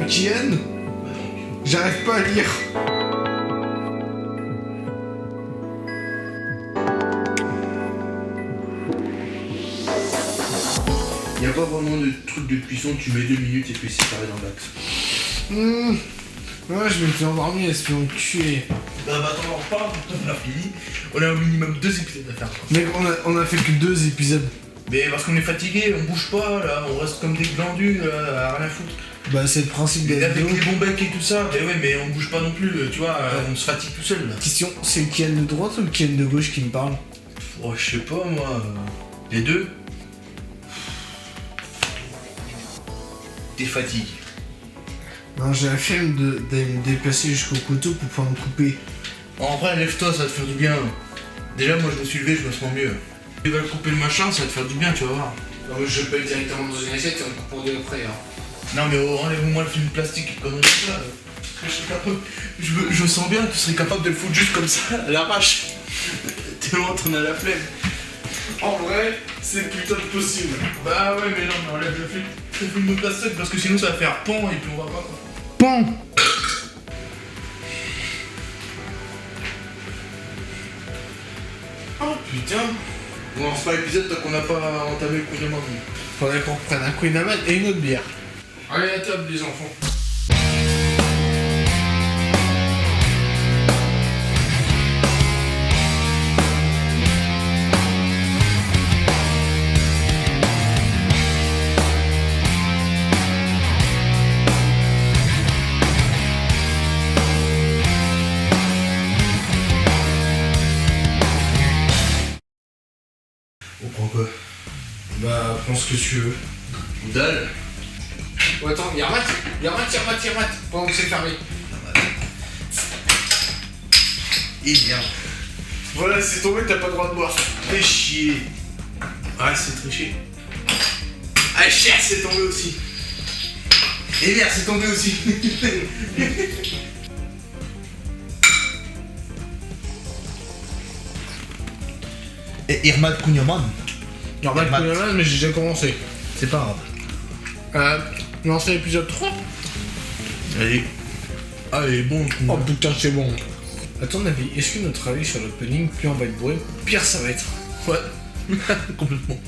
Kian, j'arrive pas à lire. Y a pas vraiment de truc de cuisson, tu mets 2 minutes et puis c'est carré dans l'axe. Ouais, je m'étais endormi, espion de tuer. Bah attends, on repart, on a fini. On a au minimum 2 épisodes à faire. Mec, on a fait que 2 épisodes. Mais parce qu'on est fatigué, on bouge pas là, on reste comme des glandus là, à rien foutre. Bah c'est le principe de Et la avec vidéo. les bons becs et tout ça, mais ouais, mais on bouge pas non plus, tu vois, on se fatigue tout seul là. Question, c'est le Kian de droite ou le Kian de gauche qui me parle? Oh, je sais pas moi. Les deux. T'es fatigué. Non, j'ai la flemme d'aller me déplacer jusqu'au couteau pour pouvoir me couper. En vrai, lève-toi, ça va te faire du bien. Déjà, moi je me suis levé, je me sens mieux. Tu vas couper le machin, ça va te faire du bien, tu vas voir. Non, mais je peux être directement dans une assiette et on coupe pour deux après. Hein. Non, mais enlève-moi le film plastique, comme ça. Je suis capable. Je sens bien que tu serais capable de le foutre juste comme ça, à l'arrache. Tellement t'en as la flemme. En vrai, c'est putain de possible. Bah ouais, mais non, mais enlève le film de plastique parce que sinon ça va faire pan et puis on va pas quoi. Pan. Oh putain. On lance pas l'épisode tant qu'on n'a pas entamé le coup de main. Faudrait qu'on reprenne un Queen Amman et une autre bière. Allez à table les enfants. On prend quoi? Bah, prends ce que tu veux. Dalle. Oh, attends, Yermat, pendant que c'est fermé. Et merde. Voilà, c'est tombé, t'as pas le droit de boire. Fais chier. Ah, c'est triché. Ah, cher, c'est tombé aussi. Et merde, c'est tombé aussi. Et Irma de Kunyaman. Yermat, Yermat. Queen Amman, mais j'ai déjà commencé. C'est pas grave. Lancer l'épisode 3. Allez. Ah, il est bon. Oh putain, c'est bon. À ton avis, est-ce que notre avis sur l'opening, plus on va être bourré, pire ça va être? Ouais. Complètement.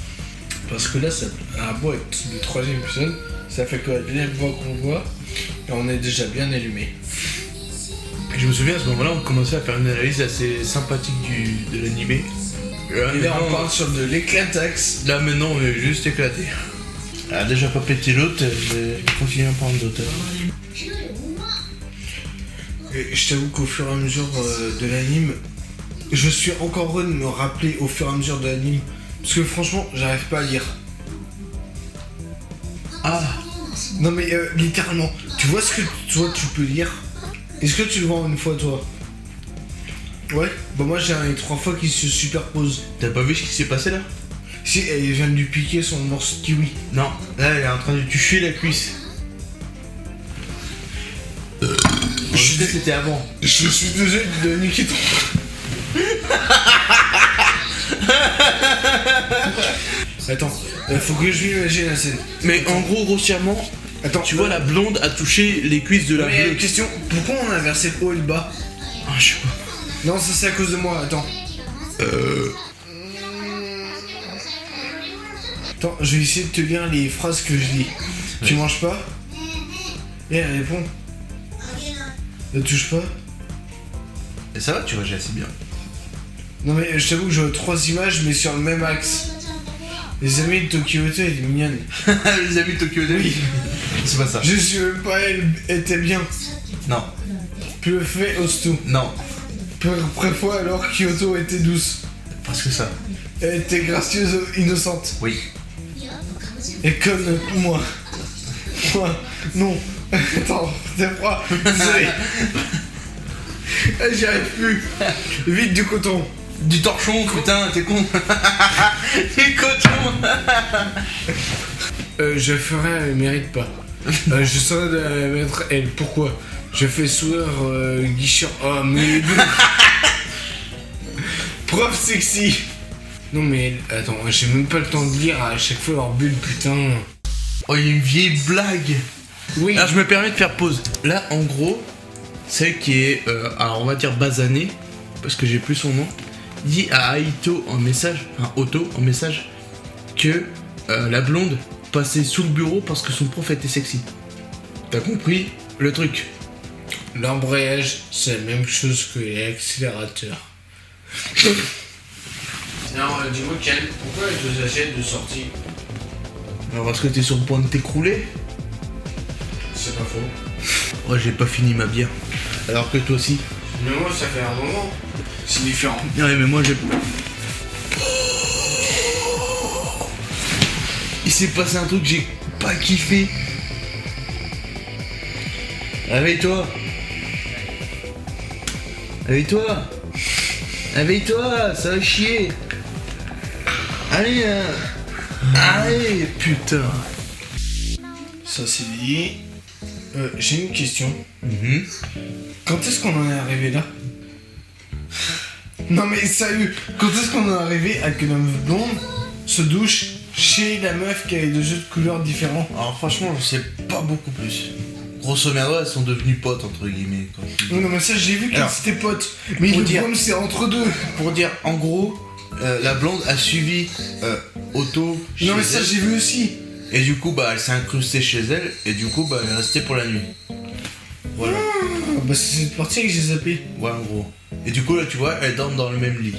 Parce que là, ça a beau être le 3ème épisode, ça fait que la deuxième fois qu'on le voit, et on est déjà bien allumé. Je me souviens à ce moment-là, on commençait à faire une analyse assez sympathique de l'animé. Et là, on parle sur de l'éclataxe. Là maintenant, on est juste éclaté. Elle a déjà pas pété l'autre, mais il continue à prendre d'autres. Et je t'avoue qu'au fur et à mesure de l'anime, je suis encore heureux de me rappeler au fur et à mesure de l'anime. Parce que franchement, j'arrive pas à lire. Ah. Non mais littéralement, tu vois ce que toi tu peux lire? Est-ce que tu le vois en une fois toi? Ouais, bah moi j'ai un 3 fois qui se superposent. T'as pas vu ce qui s'est passé là? Si, elle vient de lui piquer son morceau de kiwi. Non, là elle est en train de tuer la cuisse. C'était avant. Je suis désolé de niquer ton... Attends, faut que je m'imagine la scène. Mais en gros, grossièrement, Attends, tu vois la blonde a touché les cuisses de la mais bleue. question, pourquoi on a inversé le haut et le bas? Ah, je sais pas. Non, ça c'est à cause de moi, attends. Attends, je vais essayer de te lire les phrases que je lis. Tu manges pas? Et elle répond. Ne touche pas? Et ça va, tu réagis assez bien. Non mais je t'avoue que je vois 3 images mais sur le même axe. Les amis de Tokyo-Hotel, elle est mignonne. Les amis de Tokyo Hotel. C'est pas ça. Je suis même pas, elle était bien. Non. Puis le fait ose tout. Non. Préfois alors Kyoto était douce. Parce que ça. Elle était gracieuse, innocente. Oui. Et comme moi. Moi, non. Attends, t'es froid. Désolé. J'y arrive plus. Vite du coton. Du torchon, putain, t'es con. Du coton. Je ferai, elle mérite pas. Je saurais de la mettre elle. Pourquoi? Je fais sourire Guichard. Oh mais. Prof sexy. Non mais attends, j'ai même pas le temps de lire à chaque fois leur bulle, putain. Oh, il y a une vieille blague Oui. Alors je me permets de faire pause. Là, en gros, celle qui est, alors on va dire basanée, parce que j'ai plus son nom, dit à Aito en message, enfin Otto en message, que la blonde passait sous le bureau parce que son prof était sexy. T'as compris le truc? L'embrayage, c'est la même chose que l'accélérateur. Alors, dis-moi, Ken, pourquoi les 2 assiettes de sortie? Alors parce que t'es sur le point de t'écrouler? C'est pas faux. Ouais, j'ai pas fini ma bière. Alors que toi aussi. Mais moi, ça fait un moment. C'est différent. Ouais, mais moi j'ai... Il s'est passé un truc que j'ai pas kiffé. Réveille-toi. Réveille-toi. Réveille-toi, ça va chier. Allez, allez, putain. Ça, c'est dit. J'ai une question. Mhm. Quand est-ce qu'on en est arrivé là? Non mais sérieux, quand est-ce qu'on est arrivé à que la meuf blonde se douche chez la meuf qui a les 2 jeux de couleurs différents? Alors franchement, je sais pas beaucoup plus. Grosso merdo, elles sont devenues potes entre guillemets. Quoi. Non mais ça j'ai vu qu'elles Alors, étaient potes. Mais pour le dire- problème c'est entre deux. Pour dire, en gros, la blonde a suivi Otto chez Non mais ça elle. j'ai vu aussi. Et du coup, bah, elle s'est incrustée chez elle. Et du coup, bah, elle est restée pour la nuit. Voilà. Ah, bah c'est cette partie que j'ai zappé. Ouais, en gros. Et du coup, là, tu vois, elles dorment dans le même lit.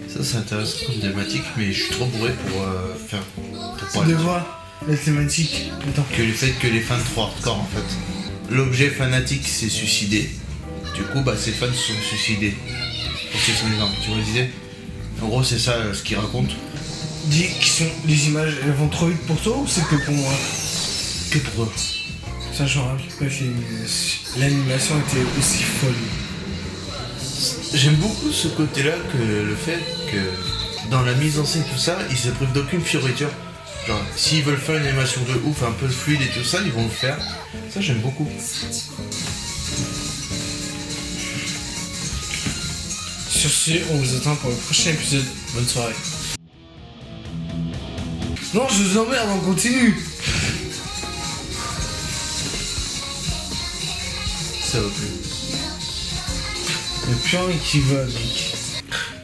Ça, c'est intéressant comme thématique, mais je suis trop bourré pour faire. Pour parler De voir la thématique. Attends. que le fait que les fans trop hardcore, en fait. L'objet fanatique s'est suicidé. Du coup, bah, ses fans se sont suicidés. Pour ces son exemple, tu vois l'idée? En gros, c'est ça ce qu'il raconte. Dis qui sont les images, elles vont trop vite pour toi ou c'est que pour moi? Que pour eux. Ça je me rappelle pas que l'animation était aussi folle. J'aime beaucoup ce côté-là, que le fait que dans la mise en scène, tout ça, ils se privent d'aucune fioriture. Genre, s'ils veulent faire une animation de ouf, un peu fluide et tout ça, ils vont le faire. Ça, j'aime beaucoup. Sur ce, on vous attend pour le prochain épisode. Bonne soirée. Non, je vous emmerde, on continue. Ça va plus. Y'a plus rien qui va, mec.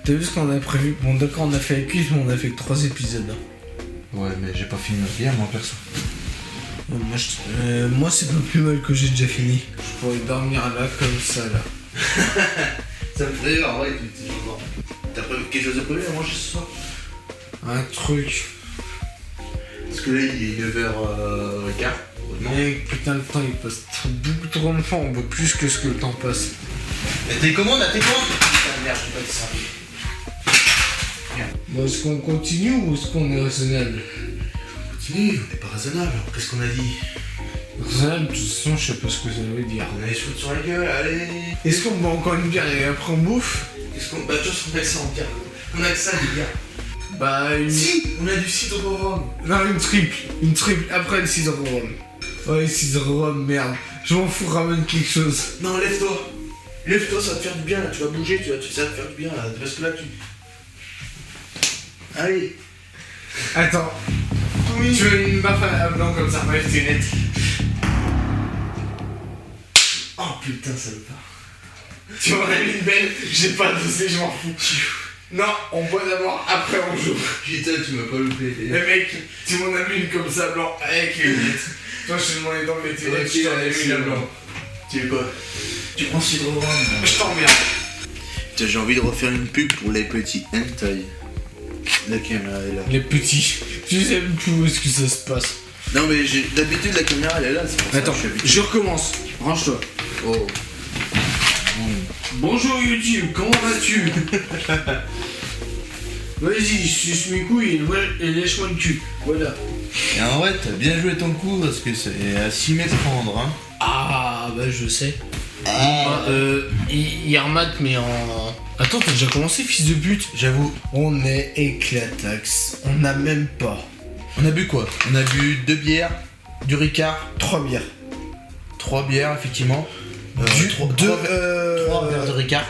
T'as vu ce qu'on a prévu? Bon, d'accord, on a fait la cuisse, mais on a fait que 3 épisodes. Hein. Ouais, mais j'ai pas fini ma bière, moi, perso. Moi, c'est pas plus mal que j'ai déjà fini. Je pourrais dormir là, comme ça, là. Ça me fait rire, en vrai, t'as prévu quelque chose de prévu à manger ce soir? Un truc. Parce que là, il est 9h15. Non. Mec, putain, le temps il passe beaucoup trop longtemps, on voit plus que ce que le temps passe. Mais t'es commande, putain, merde, j'ai pas dit ça. Bon, est-ce qu'on continue ou est-ce qu'on est raisonnable? Continue, on est pas raisonnable. Qu'est-ce qu'on a dit? Raisonnable, de toute façon, je sais pas ce que ça veut dire. On a les cheveux sur la gueule, allez. Est-ce qu'on boit encore une bière et après on bouffe? Qu'est-ce qu'on. Bah, de toute façon, on a que ça en bière. On a que ça, les gars. Bah, une. Si, on a du cidre au rhum. Non, une triple. Une triple après le cidre rhum. Ouais, cidre rhum, merde. Je m'en fous, ramène quelque chose. Non, lève-toi. Lève-toi, ça va te faire du bien, là. Tu vas bouger, ça va te faire du bien, là. Parce que là, tu. Allez. Attends. Oui. Tu veux une baffe à blanc comme ça, bref, t'es net. Oh putain, ça le part. Tu m'en as mis une belle, j'ai pas dosé, je m'en fous. Non, on boit d'abord, après on joue. Putain, tu m'as pas loupé. Mais mec, tu m'en as mis une comme ça blanc avec les lunettes. Toi, je te demandais dans mes lunettes, je t'en ai mis la blanc. Tu veux quoi? Tu prends cidre au rhum. Je t'emmerde. Putain, j'ai envie de refaire une pub pour les petits hentai. La caméra est là. Les petits, je sais même plus où est-ce que ça se passe. Non, mais d'habitude, la caméra elle est là. C'est pour ça Attends, que je suis habitué. je recommence. Range-toi. Oh. Bonjour YouTube, comment vas-tu? Vas-y, suce mes couilles et lèche-moi le cul. Voilà. Et en vrai, t'as bien joué ton coup parce que c'est à s'y méprendre, hein. Ah, bah je sais. Ah. Yermat, mais en. Attends, t'as déjà commencé, fils de pute? J'avoue. On est éclatax. On n'a même pas. On a bu quoi? On a bu 2 bières, du Ricard, 3 bières. 3 bières, effectivement. 3 3 verres de Ricard.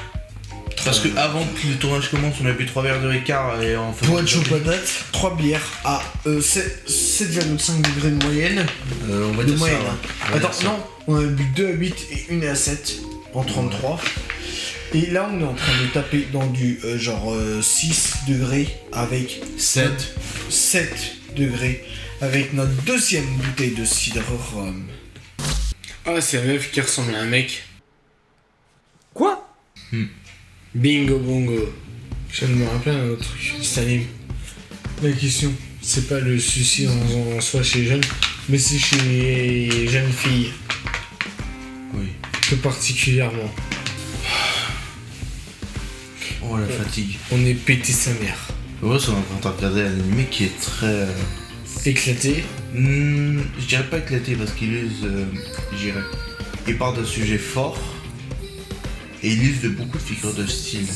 Parce que avant que le tournage commence, on a bu 3 verres de Ricard et en fait. Pour être chaud patate, 3 bières à 7,5 degrés de moyenne. On va De dire moyenne. ça. Hein. On va dire Attends, ça. non, on a bu 2 à 8 et 1 à 7 en 33. Et là, on est en train de taper dans du genre 6 degrés avec 7. 7 degrés avec notre deuxième bouteille de cidre rhum. Ah, c'est un meuf qui ressemble à un mec. Quoi Bingo bongo. Je viens de me rappeler un autre truc. C'est anime. La question, c'est pas le suicide en soi chez les jeunes, mais c'est chez les jeunes filles. Oui. Plus particulièrement. Oh la fatigue. On est pété sa mère. Ouais, on est en train de regarder un anime qui est très. Éclaté. Je dirais pas éclaté parce qu'il use. Je dirais. Il parle d'un sujet fort et il use de beaucoup de figures de style.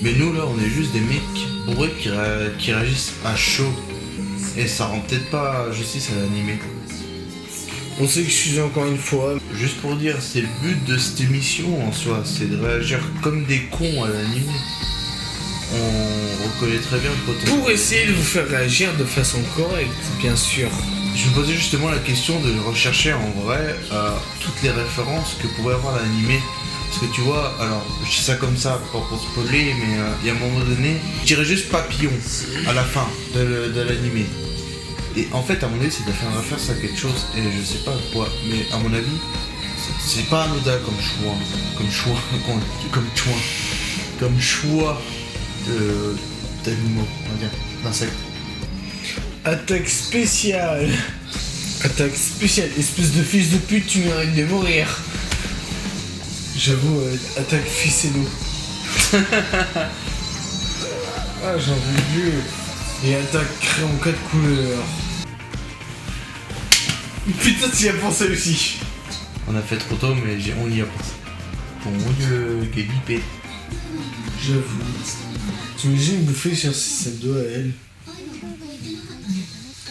Mais nous là, on est juste des mecs bourrés qui réagissent à chaud. Et ça rend peut-être pas justice à l'animé. On s'excuse encore une fois. Juste pour dire, c'est le but de cette émission en soi, c'est de réagir comme des cons à l'animé. On reconnaît très bien le potentiel. Pour essayer de vous faire réagir de façon correcte, bien sûr. Je me posais justement la question de rechercher en vrai toutes les références que pouvait avoir l'animé. Parce que tu vois, alors je dis ça comme ça, pas pour spoiler, mais il y a un moment donné, je dirais juste papillon à la fin de l'animé. Et en fait, à mon avis, c'est de faire une référence à quelque chose, et je sais pas quoi, mais à mon avis, c'est pas anodin comme choix d'animaux, on va dire, d'insectes. Attaque spéciale. Attaque spéciale. Espèce de fils de pute, tu mérites de mourir. J'avoue, attaque ficello. Ah, j'en veux plus. Et attaque crayon 4 couleurs. Putain, tu y as pensé aussi. On a fait trop tôt, mais on y a pensé. Mon dieu, quel bipé. J'avoue. T'imagines bouffer sur ses doigts à elle.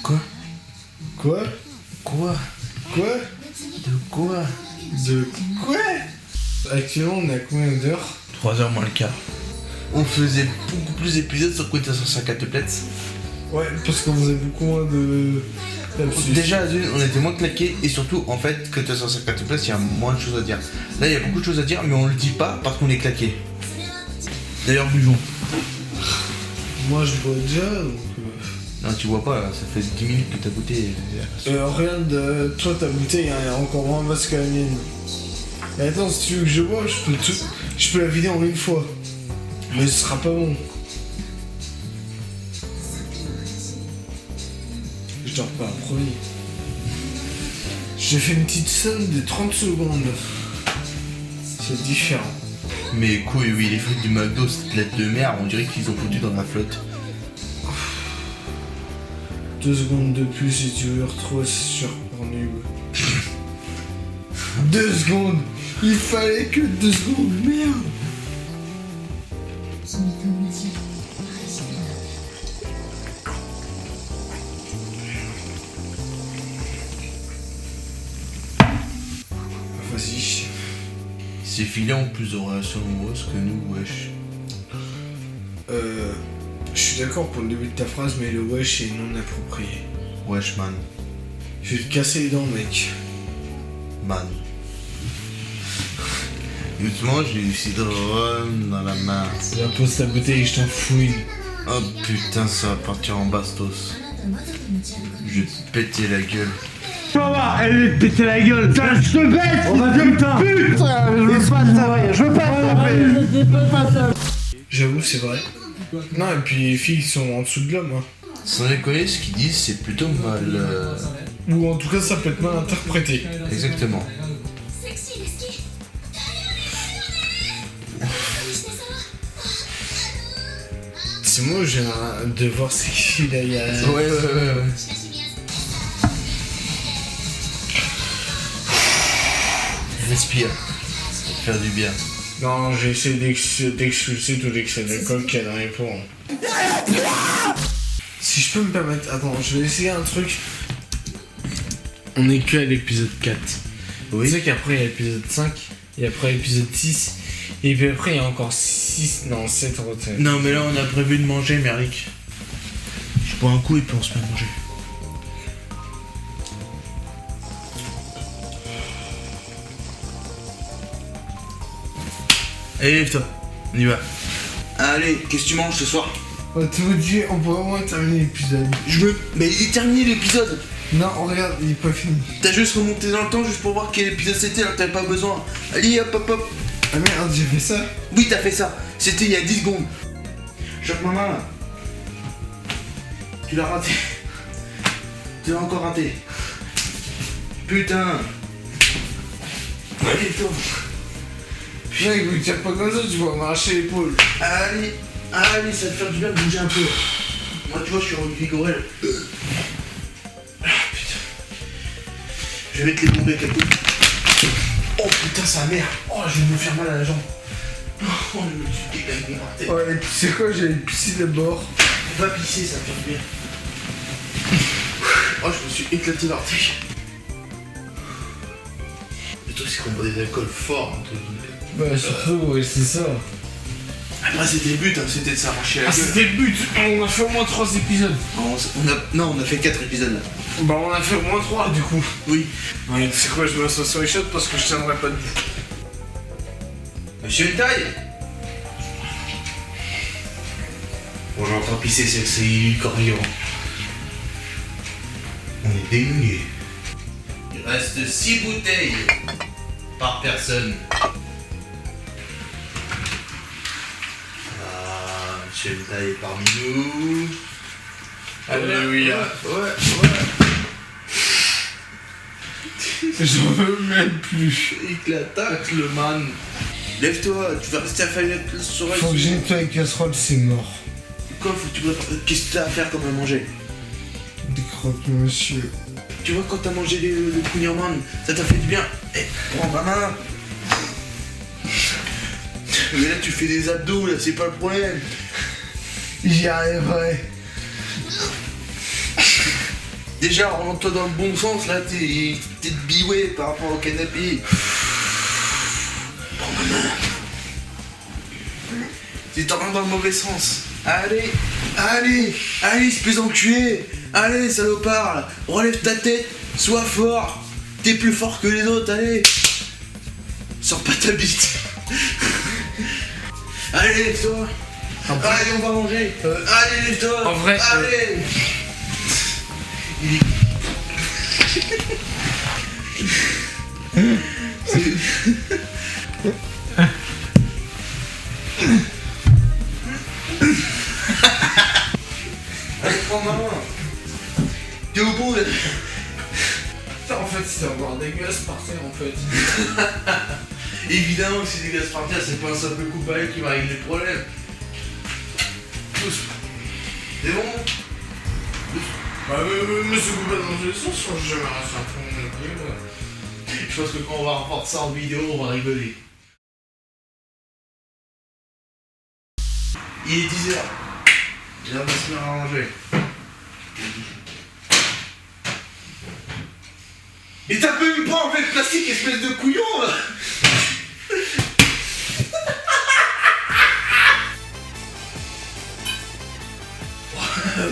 Quoi Quoi Quoi Quoi De quoi De quoi? Actuellement, on a combien d'heures? 3h moins le quart. On faisait beaucoup plus d'épisodes sur Quintessence 104 Plates. Ouais, parce qu'on faisait beaucoup moins de... Déjà, on était moins claqués et surtout, en fait, Quintessence 104 Plates, il y a moins de choses à dire. Là, il y a beaucoup de choses à dire, mais on le dit pas parce qu'on est claqué. D'ailleurs, buvons. Moi, je bois déjà, donc... Non, tu vois pas, là, ça fait 10 minutes que t'as goûté. Regarde, toi, ta bouteille elle est encore moins basse que la mienne. Et attends, si tu veux que je bois, je peux la vider en une fois. Mais ce sera pas bon. Je dors pas, promis. J'ai fait une petite somme de 30 secondes. C'est différent. Mais couille, oui, les frites du McDo, cette lettre de merde, on dirait qu'ils ont foutu dans la flotte. 2 secondes de plus si tu veux retrouver sur Pornhub. 2 secondes. Il fallait que 2 secondes, merde. Vas-y. Ces filets ont plus de relations amoureuses que nous, wesh. Je suis d'accord pour le début de ta phrase, mais le wesh est non approprié. Wesh, man. Je vais te casser les dents, mec. Man. Justement, j'ai eu cidre rhum dans la main. Là, pose ta bouteille et je t'en fouille. Oh putain, ça va partir en bastos. Je vais te péter la gueule. Tu vas voir, elle va te péter la gueule. Putain, je te baisse. On va dire putain. Putain, je veux pas ça. J'avoue, c'est vrai. Non, et puis les filles sont en dessous de l'homme. Hein. Sans déconner, ce qu'ils disent, c'est plutôt mal. Ou en tout cas, ça peut être mal interprété. Exactement. C'est moi, j'ai un devoir sexy là, il y a... Ouais. Respire. Ça va te faire du bien. Non, j'ai essayé d'expulser tout l'excès d'alcool qu'il y a dans les poumons. Si je peux me permettre, attends, je vais essayer un truc. On est que à l'épisode 4. Oui. Tu sais qu'après il y a l'épisode 5, et après l'épisode 6, Et puis après, il y a encore 6, non, 7 recettes. Non, mais là, on a prévu de manger, Merrick. Je bois un coup et puis on se met à manger. Allez, lève-toi. On y va. Allez, qu'est-ce que tu manges ce soir? Tu me dis, on pourrait au moins terminer l'épisode. Mais il est terminé l'épisode. Non, regarde, il est pas fini. T'as juste remonté dans le temps juste pour voir quel épisode c'était, alors t'avais pas besoin. Allez, hop, hop, hop. Ah merde, j'ai fait ça. Oui, t'as fait ça. C'était il y a 10 secondes. Choque ma main là. Tu l'as raté. Tu l'as encore raté. Putain. Allez, toi. Mec, vous tire pas comme ça, tu vas m'arracher l'épaule. Allez, allez, ça va te faire du bien de bouger un peu. Moi, tu vois, je suis revigoré là. Ah, putain. Je vais mettre les bombes avec un coup. Oh putain, sa mère. Oh, je vais me faire mal à la jambe. Oh, je me suis dégagé par terre. Ouais, et tu sais quoi, j'allais pisser d'abord. Va pisser, ça va faire du bien. Oh, je me suis éclaté l'orteil. Le truc, c'est qu'on boit des alcools forts, entre guillemets. Bah, surtout, ouais, c'est ça. Après, c'était le but, hein, c'était de s'arracher la Ah, gueule. c'était le but. On a fait au moins 3 épisodes. Non, on a fait 4 épisodes là. Bah, on a fait au moins 3 du coup. Oui. Ouais, tu sais quoi, je m'assois sur les shots parce que je tiendrai pas debout. Monsieur une taille. Bon, j'ai encore pissé, c'est corrigeant. On est dénouillés. Il reste 6 bouteilles par personne. Ah, monsieur une taille est parmi nous. Alléluia. Ouais. J'en veux même plus. Éclataque le man. Lève-toi, tu vas rester affalé sur la Faut que j'ai nettoie les casseroles, c'est mort. Quoi, faut que tu prépares. Qu'est-ce que t'as à faire comme à manger? Des crottes, monsieur. Tu vois, quand t'as mangé le Kunierman, ça t'a fait du bien. Eh, prends ma main. Mais là, tu fais des abdos, là, c'est pas le problème. J'y arriverai. Déjà, rentre-toi dans le bon sens, là, t'es bioué par rapport au canapé. Prends ma main. T'es en dans le mauvais sens. Allez, espèce d'enculé. Allez, salopard, là. Relève ta tête, sois fort. T'es plus fort que les autres, allez. Sors pas ta bite. Allez, lève-toi. Allez, on va manger. Allez, lève-toi. En vrai, allez. Il est... Allez, prends ma main. T'es au bout là. Putain, en fait, c'était encore dégueulasse par terre, en fait. Évidemment que c'est dégueulasse par terre, c'est pas un simple coup pareil qui va régler le problème. Tous. C'est bon? Bah, me secouez pas dans tous les sens, je jamais resté un peu mon pied, moi. Je pense que quand on va reporter ça en vidéo, on va rigoler. Il est 10h. Il va pas se mettre à manger. Et t'as même pas enlevé le plastique, espèce de couillon là.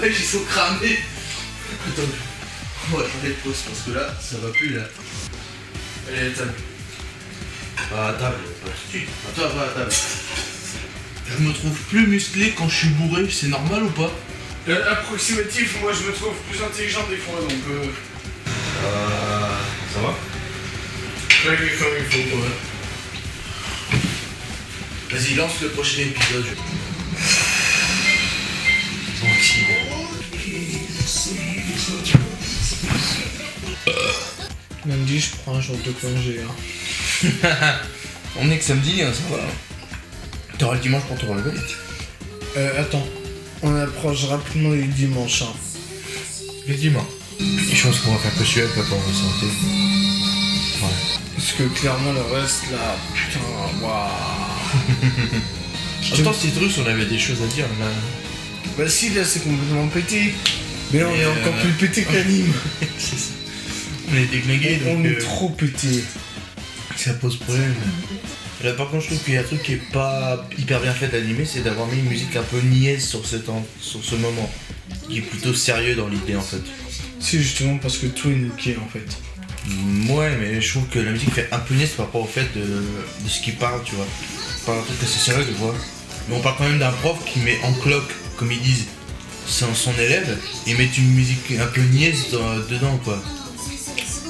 Ouais, ils sont cramés. Attends, on va changer de pause parce que là, ça va plus là. Allez, à la table. Pas à table, pas tout de suite. Attends, va à table. Je me trouve plus musclé quand je suis bourré, c'est normal ou pas? Approximatif, moi je me trouve plus intelligent des fois, donc Ça va? règle comme il faut, quoi. Vas-y, lance le prochain épisode. Tranquille. Lundi, je prends un jour de congé. Hein. On est que samedi, hein, ça va. T'auras le dimanche pour te relever. Attends. On approche rapidement du dimanche. Hein. Le dimanche. Je pense qu'on va faire que celui-là pour la santé. Ouais. Parce que clairement, le reste là. Putain, waouh. Attends, c'est truc, on avait des choses à dire là. Bah, si, là c'est complètement pété. Mais là, on Et est encore plus pété que l'anime. C'est ça. On est déglingués, donc. On est trop pété. Ça pose problème. Là par contre je trouve qu'il y a un truc qui est pas hyper bien fait d'animé, c'est d'avoir mis une musique un peu niaise sur ce moment. Qui est plutôt sérieux dans l'idée en fait. C'est justement parce que tout est niqué en fait. Ouais, mais je trouve que la musique fait un peu niaise par rapport au fait de ce qu'il parle, tu vois. Par un truc que c'est sérieux, tu vois. Mais on parle quand même d'un prof qui met en cloque, comme ils disent, son élève, et met une musique un peu niaise dedans, quoi.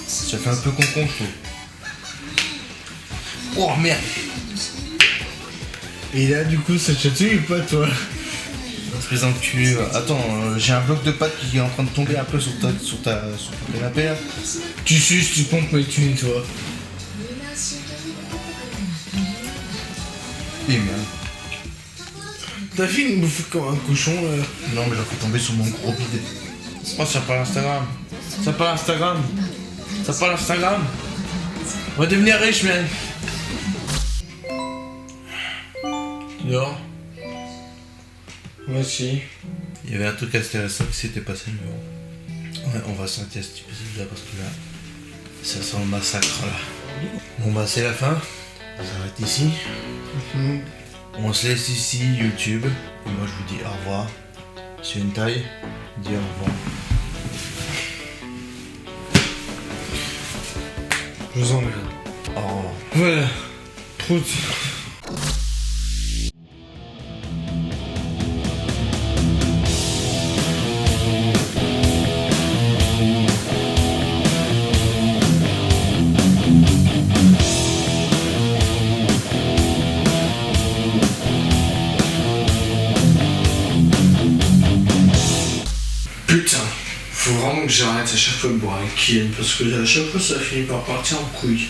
Ça fait un peu con-con, je trouve. Oh merde! Et là, du coup, ça te chatouille ou pas, toi? Espèce d'enculé. Attends, j'ai un bloc de pâtes qui est en train de tomber un peu sur ton canapé là. Tu suces, tu pompes, mais tu nettoies. Et merde. T'as fait une bouffe comme un cochon là? Non, mais j'en fais tomber sur mon gros bide. Oh, ça parle Instagram. Ça parle Instagram. Ça parle Instagram. On va devenir riche, man. Tu dors? Moi aussi. Il y avait un truc intéressant qui s'était passé, mais bon. Ouais, on va s'arrêter à cet épisode là parce que là, ça sent le massacre là. Bon bah c'est la fin. On s'arrête ici. On se laisse ici YouTube. Et moi je vous dis au revoir. C'est une taille. Dis au revoir. Je vous emmerde. Au revoir. Voilà. Prout. Putain, faut vraiment que j'arrête à chaque fois de boire un kill parce que à chaque fois ça finit par partir en couille.